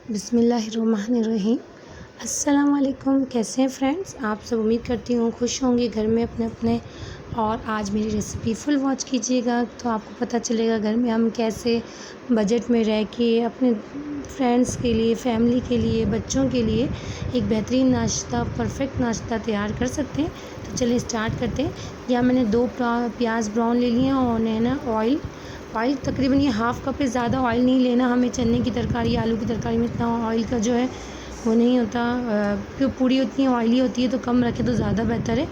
बिस्मिल्लाहिर्रहमानिर्रहीम। अस्सलाम वालेकुम। कैसे हैं फ्रेंड्स? आप सब उम्मीद करती हूँ खुश होंगे घर में अपने अपने। और आज मेरी रेसिपी फुल वॉच कीजिएगा तो आपको पता चलेगा घर में हम कैसे बजट में रह के अपने फ्रेंड्स के लिए, फैमिली के लिए, बच्चों के लिए एक बेहतरीन नाश्ता, परफेक्ट नाश्ता तैयार कर सकते हैं। तो चलिए स्टार्ट करते हैं। यहाँ मैंने 2 प्याज ब्राउन ले लिए हैं और है ना ऑयल तकरीबन ये हाफ़ कप से ज़्यादा ऑयल नहीं लेना हमें। चने की तरकारी, आलू की तरकारी में इतना ऑयल का जो है वो नहीं होता, क्योंकि पूरी उतनी ऑयली होती है तो कम रखें तो ज़्यादा बेहतर है,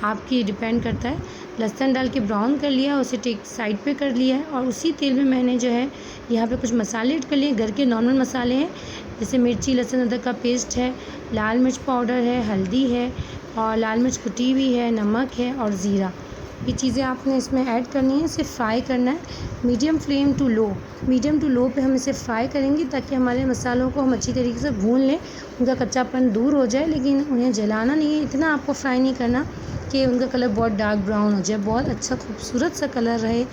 आपकी डिपेंड करता है। लहसुन डाल के ब्राउन कर लिया, उसे टेक साइड पे कर लिया है। और उसी तेल में मैंने जो है यहाँ पे कुछ मसाले ऐड कर लिए। घर के नॉर्मल मसाले हैं, जैसे मिर्ची, लहसुन, अदरक का पेस्ट है, लाल मिर्च पाउडर है, हल्दी है और लाल मिर्च कुटी हुई है, नमक है और ज़ीरा। ये चीज़ें आपने इसमें ऐड करनी है। इसे फ्राई करना है मीडियम टू लो पे हम इसे फ्राई करेंगे ताकि हमारे मसालों को हम अच्छी तरीके से भून लें, उनका कच्चापन दूर हो जाए। लेकिन उन्हें जलाना नहीं है, इतना आपको फ्राई नहीं करना कि उनका कलर बहुत डार्क ब्राउन हो जाए, बहुत अच्छा खूबसूरत सा कलर रहे।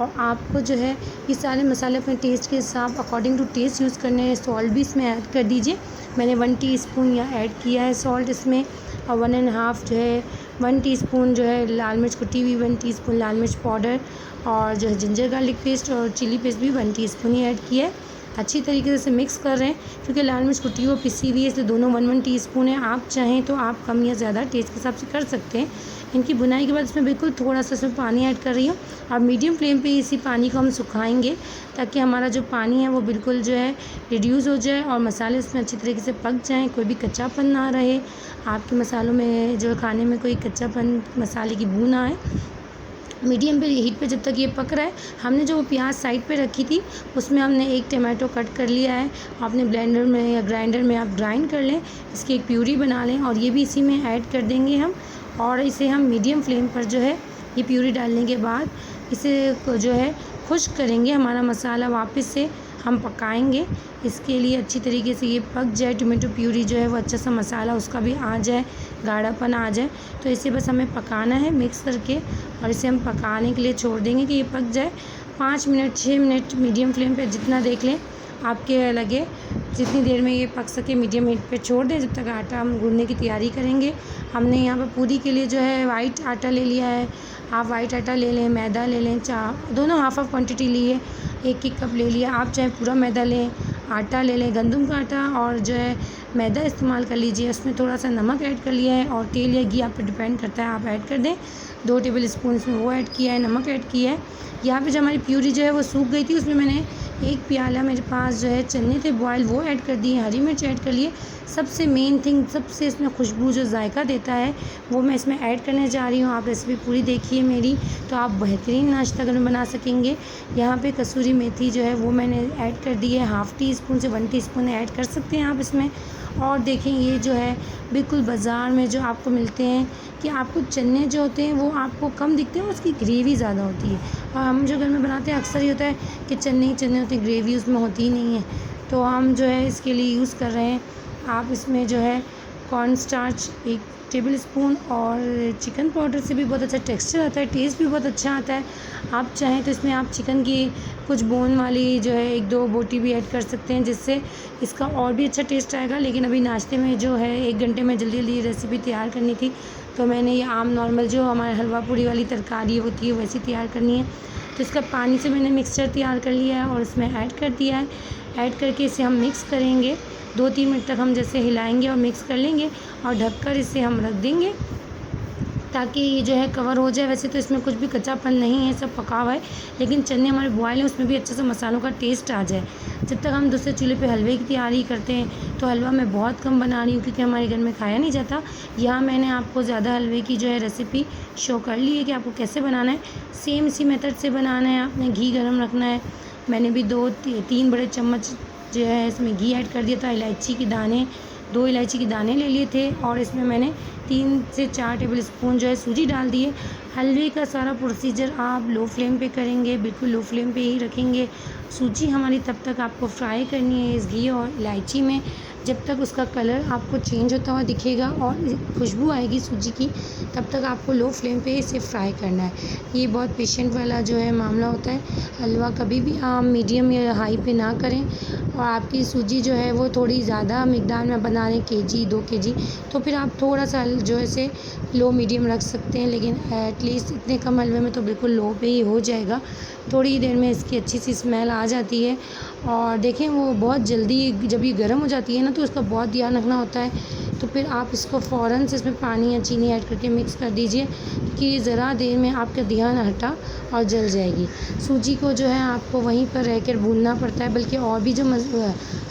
और आपको जो है ये सारे मसाले अपने टेस्ट के हिसाब अकॉर्डिंग टू टेस्ट यूज़ करने हैं। सॉल्ट भी इसमें ऐड कर दीजिए। मैंने 1 टीस्पून यहाँ ऐड किया है सॉल्ट इसमें, और 1.5 जो है 1 टीस्पून जो है लाल मिर्च कुटी हुई, 1 टीस्पून लाल मिर्च पाउडर और जो है जिंजर गार्लिक पेस्ट और चिली पेस्ट भी 1 टीस्पून ही ऐड किया है। अच्छी तरीके से इसे मिक्स कर रहे हैं, क्योंकि लाल मिर्च कुटी हुई पिसी हुई है, इसलिए दोनों 1-1 टीस्पून है। आप चाहें तो आप कम या ज़्यादा टेस्ट के हिसाब से कर सकते हैं। इनकी बुनाई के बाद इसमें बिल्कुल थोड़ा सा इसमें पानी ऐड कर रही हूँ और मीडियम फ्लेम पे इसी पानी को हम सुखाएंगे ताकि हमारा जो पानी है वो बिल्कुल जो है रिड्यूस हो जाए और मसाले उसमें अच्छी तरीके से पक जाएँ, कोई भी कच्चापन ना रहे। आपके मसालों में जो खाने में कोई कच्चापन, मसाले की बू ना आए। मीडियम पे हीट पे जब तक ये पक रहा है, हमने जो प्याज साइड पे रखी थी उसमें हमने 1 टमाटो कट कर लिया है। आपने ब्लेंडर में या ग्राइंडर में आप ग्राइंड कर लें, इसकी एक प्यूरी बना लें और ये भी इसी में ऐड कर देंगे हम। और इसे हम मीडियम फ्लेम पर जो है ये प्यूरी डालने के बाद इसे जो है खुश्क करेंगे। हमारा मसाला वापस से हम पकाएंगे, इसके लिए अच्छी तरीके से ये पक जाए, टमाटो प्यूरी जो है वो अच्छा सा मसाला उसका भी आ जाए, गाढ़ापन आ जाए। तो इसे बस हमें पकाना है मिक्स करके, और इसे हम पकाने के लिए छोड़ देंगे कि ये पक जाए। 5 मिनट 6 मिनट मीडियम फ्लेम पे जितना देख लें आपके लगे, जितनी देर में ये पक सके मीडियम हीट पे छोड़ दें, जब तक आटा हम गूँथने की तैयारी करेंगे। हमने यहाँ पर पूरी के लिए जो है वाइट आटा ले लिया है। आप वाइट आटा ले लें, मैदा ले लें, दोनों हाफ़ क्वांटिटी ली है, 1-1 कप ले लिया। आप चाहे पूरा मैदा लें, आटा ले लें, गंदम का आटा और जो है मैदा इस्तेमाल कर लीजिए। उसमें थोड़ा सा नमक ऐड कर लिया है और तेल या घी आप पे डिपेंड करता है, आप ऐड कर दें। 2 टेबल स्पून इसमें वो ऐड किया है, नमक ऐड किया है। यहाँ पे जो हमारी प्यूरी जो है वो सूख गई थी, उसमें मैंने 1 प्याला मेरे पास जो है चने थे बॉयल, वो ऐड कर दिए, हरी मिर्च ऐड कर लिए। सबसे मेन थिंग, सबसे इसमें खुशबू जो जायका देता है वो मैं इसमें ऐड करने जा रही हूँ। आप रेसिपी पूरी देखिए मेरी, तो आप बेहतरीन नाश्ता घर में बना सकेंगे। यहाँ पे कसूरी मेथी जो है वो मैंने ऐड कर दी है, हाफ़ टीस्पून से 1 टीस्पून ऐड कर सकते हैं आप इसमें। और देखें ये जो है बिल्कुल बाज़ार में जो आपको मिलते हैं कि आपको चने जो होते हैं वो आपको कम दिखते हैं और उसकी ग्रेवी ज़्यादा होती है। और हम जो घर में बनाते हैं अक्सर ये होता है कि चने ही चने होते हैं, ग्रेवी उसमें होती ही नहीं है। तो हम जो है इसके लिए यूज़ कर रहे हैं, आप इसमें जो है कॉर्न स्टार्च 1 टेबल स्पून और चिकन पाउडर से भी बहुत अच्छा टेक्सचर आता है, टेस्ट भी बहुत अच्छा आता है। आप चाहें तो इसमें आप चिकन की कुछ बोन वाली जो है 1-2 बोटी भी ऐड कर सकते हैं, जिससे इसका और भी अच्छा टेस्ट आएगा। लेकिन अभी नाश्ते में जो है 1 घंटे में जल्दी जल्दी रेसिपी तैयार करनी थी, तो मैंने ये आम नॉर्मल जो हमारे हलवा पूड़ी वाली तरकारी होती है वैसी तैयार करनी है। तो इसका पानी से मैंने मिक्सचर तैयार कर लिया है और इसमें ऐड कर दिया है। ऐड करके इसे हम मिक्स करेंगे, 2-3 मिनट तक हम जैसे हिलाएंगे और मिक्स कर लेंगे और ढककर इसे हम रख देंगे ताकि ये जो है कवर हो जाए। वैसे तो इसमें कुछ भी कच्चापन नहीं है, सब पका हुआ है, लेकिन चने हमारे बॉयल हैं, उसमें भी अच्छे से मसालों का टेस्ट आ जाए। जब तक हम दूसरे चूल्हे पे हलवे की तैयारी करते हैं, तो हलवा मैं बहुत कम बना रही हूँ क्योंकि हमारे घर में खाया नहीं जाता। यहाँ मैंने आपको ज़्यादा हलवे की जो है रेसिपी शो कर ली है कि आपको कैसे बनाना है। सेम इसी मेथड से बनाना है, आपने घी गर्म रखना है। मैंने भी 2-3 बड़े चम्मच जो है इसमें घी ऐड कर दिया था। इलायची के दाने, 2 इलायची के दाने ले लिए थे और इसमें मैंने 3 से 4 टेबल स्पून जो है सूजी डाल दिए। हलवे का सारा प्रोसीजर आप लो फ्लेम पे करेंगे, बिल्कुल लो फ्लेम पे ही रखेंगे। सूजी हमारी तब तक आपको फ्राई करनी है इस घी और इलायची में, जब तक उसका कलर आपको चेंज होता हुआ दिखेगा और खुशबू आएगी सूजी की, तब तक आपको लो फ्लेम पे इसे फ्राई करना है। ये बहुत पेशेंट वाला जो है मामला होता है। हलवा कभी भी आप मीडियम या हाई पे ना करें, और आपकी सूजी जो है वो थोड़ी ज़्यादा मिकदार में बना रहे केजी 2 केजी, तो फिर आप थोड़ा सा जो है से लो मीडियम रख सकते हैं, लेकिन एटलीस्ट इतने कम हलवे में तो बिल्कुल लो पे ही हो जाएगा। थोड़ी ही देर में इसकी अच्छी सी स्मेल आ जाती है, और देखें वो बहुत जल्दी जब ये गर्म हो जाती है ना, तो उसका बहुत ध्यान रखना होता है। तो फिर आप इसको फ़ौरन से इसमें पानी या चीनी ऐड करके मिक्स कर दीजिए, कि ज़रा देर में आपका ध्यान हटा और जल जाएगी। सूजी को जो है आपको वहीं पर रहकर भूनना पड़ता है, बल्कि और भी जो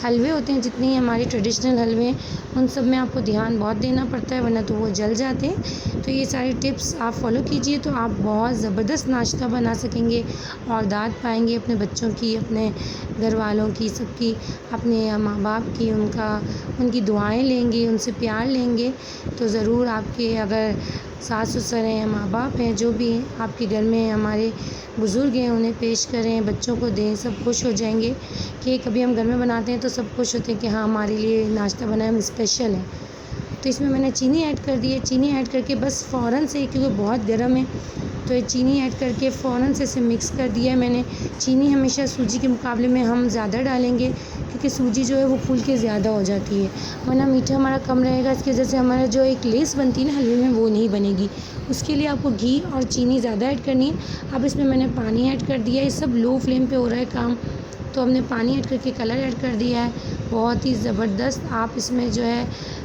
हलवे होते हैं, जितने हमारे ट्रेडिशनल हलवे हैं, उन सब में आपको ध्यान बहुत देना पड़ता है, वरना तो वो जल जाते हैं। तो ये सारी टिप्स आप फॉलो कीजिए, तो आप बहुत ज़बरदस्त नाश्ता बना सकेंगे और दाद पाएंगे अपने बच्चों की, अपने घर वालों की, सबकी, अपने माँ बाप की, उनकी दुआएं लेंगे, उनसे प्यार लेंगे। तो ज़रूर आपके अगर सास ससुर हैं या माँ बाप हैं, जो भी आपके घर में हमारे बुज़ुर्ग हैं, उन्हें पेश करें, बच्चों को दें, सब खुश हो जाएंगे। कि कभी हम घर में बनाते हैं तो सब खुश होते हैं कि हाँ, हमारे लिए नाश्ता बना है, हम स्पेशल है। तो इसमें मैंने चीनी ऐड कर दी है। चीनी ऐड करके बस फ़ौरन से, क्योंकि बहुत गर्म है, तो ये चीनी ऐड करके फ़ौरन से इसे मिक्स कर दिया है मैंने। चीनी हमेशा सूजी के मुकाबले में हम ज़्यादा डालेंगे, क्योंकि सूजी जो है वो फूल के ज़्यादा हो जाती है, वरना मीठा हमारा कम रहेगा। इसकी वजह से हमारा जो एक लेस बनती है ना हलवे में, वो नहीं बनेगी। उसके लिए आपको घी और चीनी ज़्यादा ऐड करनी है। अब इसमें मैंने पानी ऐड कर दिया है। ये सब लो फ्लेम पे हो रहा है काम, तो हमने पानी ऐड करके कलर ऐड कर दिया है, बहुत ही ज़बरदस्त। आप इसमें जो है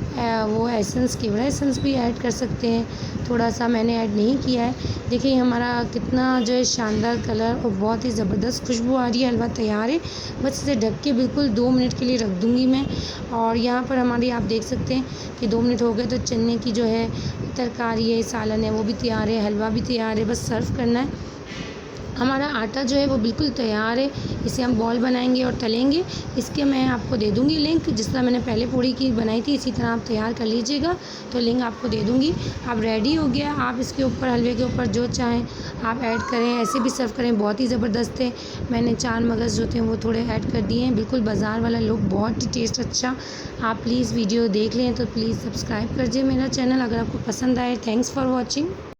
वो एसेंस, केवड़ा एसेंस भी ऐड कर सकते हैं, थोड़ा सा मैंने ऐड नहीं किया है। देखिए हमारा कितना जो है शानदार कलर और बहुत ही ज़बरदस्त खुशबू आ रही है। हलवा तैयार है, बस इसे ढक के बिल्कुल 2 मिनट के लिए रख दूँगी मैं। और यहाँ पर हमारी आप देख सकते हैं कि 2 मिनट हो गए, तो चने की जो है तरकारी है, सालन है, वो भी तैयार है, हलवा भी तैयार है, बस सर्व करना है। हमारा आटा जो है वो बिल्कुल तैयार है। इसे हम बॉल बनाएंगे और तलेंगे। इसके मैं आपको दे दूँगी लिंक, जिस तरह मैंने पहले पूड़ी की बनाई थी, इसी तरह आप तैयार कर लीजिएगा, तो लिंक आपको दे दूँगी। अब रेडी हो गया। आप इसके ऊपर, हलवे के ऊपर जो चाहें आप ऐड करें, ऐसे भी सर्व करें, बहुत ही ज़बरदस्त है। मैंने 4 मगज़ जो थे वो थोड़े ऐड कर दिए हैं, बिल्कुल बाज़ार वाला लुक, बहुत ही टेस्ट अच्छा। आप प्लीज़ वीडियो देख लें तो प्लीज़ सब्सक्राइब कर दीजिए मेरा चैनल, अगर आपको पसंद आए। Thanks for watching.